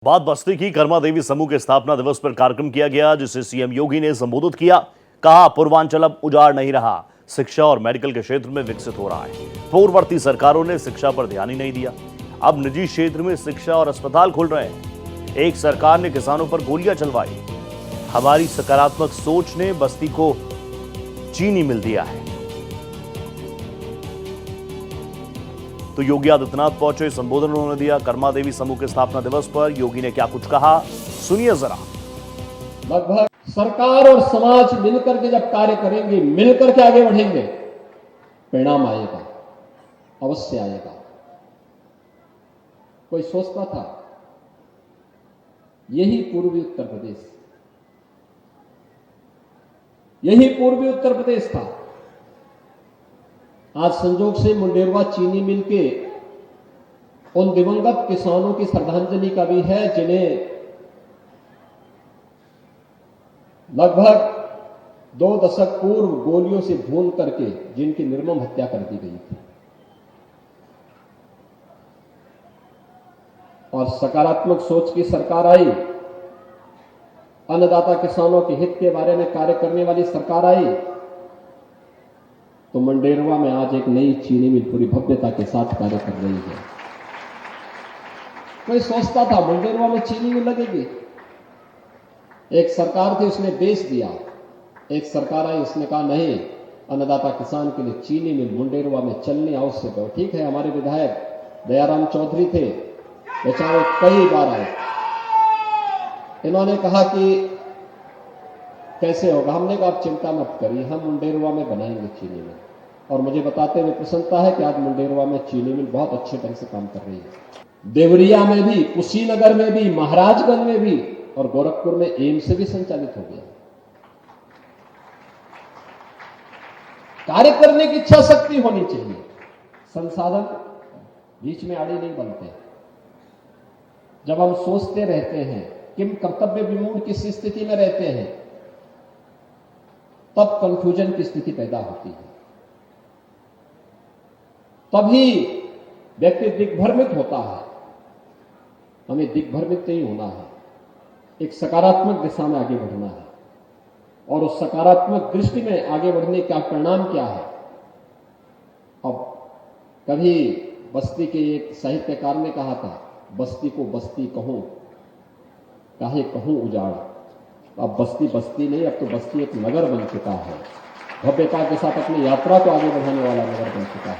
बात बस्ती की कर्मा देवी समूह के स्थापना दिवस पर कार्यक्रम किया गया, जिसे सीएम योगी ने संबोधित किया। कहा, पूर्वांचल अब उजाड़ नहीं रहा, शिक्षा और मेडिकल के क्षेत्र में विकसित हो रहा है। पूर्ववर्ती सरकारों ने शिक्षा पर ध्यान ही नहीं दिया, अब निजी क्षेत्र में शिक्षा और अस्पताल खुल रहे हैं। एक सरकार ने किसानों पर गोलियां चलवाई, हमारी सकारात्मक सोच ने बस्ती को चीनी मिल दिया है। तो योगी आदित्यनाथ पहुंचे, संबोधन उन्होंने दिया। कर्मा देवी समूह के स्थापना दिवस पर योगी ने क्या कुछ कहा, सुनिए जरा। लगभग सरकार और समाज मिलकर के जब कार्य करेंगे, मिलकर के आगे बढ़ेंगे, परिणाम आएगा, अवश्य आएगा। कोई सोचता था यही पूर्वी उत्तर प्रदेश, यही पूर्वी उत्तर प्रदेश था। आज संजोग से मुंडेरवा चीनी मिल के उन दिवंगत किसानों की श्रद्धांजलि का भी है, जिन्हें लगभग 2 दशक पूर्व गोलियों से भून करके जिनकी निर्मम हत्या कर दी गई थी। और सकारात्मक सोच की सरकार आई, अन्नदाता किसानों के हित के बारे में कार्य करने वाली सरकार आई, तो मंडेरवा में आज एक नई चीनी मिल पूरी भव्यता के साथ कार्य कर रही है। कोई सोचता था मंडेरवा में चीनी मिल लगेगी, एक सरकार थी उसने बेच दिया, एक सरकार आई उसने कहा नहीं, अन्नदाता किसान के लिए चीनी मिल मुंडेरवा में चलनी आवश्यक है। ठीक है, हमारे विधायक दयाराम चौधरी थे, बेचारे कई बार आए, इन्होंने कहा कि कैसे होगा। हमने कहा आप चिंता मत करिए, हम मुंडेरवा में बनाएंगे चीनी मिल। और मुझे बताते हुए प्रसन्नता है कि आज मुंडेरवा में चीनी मिल बहुत अच्छे ढंग से काम कर रही है। देवरिया में भी, कुशीनगर में भी, महाराजगंज में भी और गोरखपुर में एम्स भी संचालित हो गया। कार्य करने की इच्छा शक्ति होनी चाहिए, संसाधन बीच में आड़े नहीं बनते। जब हम सोचते रहते हैं कि हम कर्तव्य विमूढ़ किस स्थिति में रहते हैं, तब कंफ्यूजन की स्थिति पैदा होती है, तभी व्यक्ति दिग्भ्रमित होता है। हमें दिग्भ्रमित नहीं होना है, एक सकारात्मक दिशा में आगे बढ़ना है। और उस सकारात्मक दृष्टि में आगे बढ़ने का परिणाम क्या है। अब कभी बस्ती के एक साहित्यकार ने कहा था, बस्ती को बस्ती कहूं काहे कहूं उजाड़। अब बस्ती बस्ती नहीं, अब तो बस्ती एक नगर बन चुका है, भव्यता के साथ अपनी यात्रा को आगे बढ़ाने वाला नगर बन चुका है।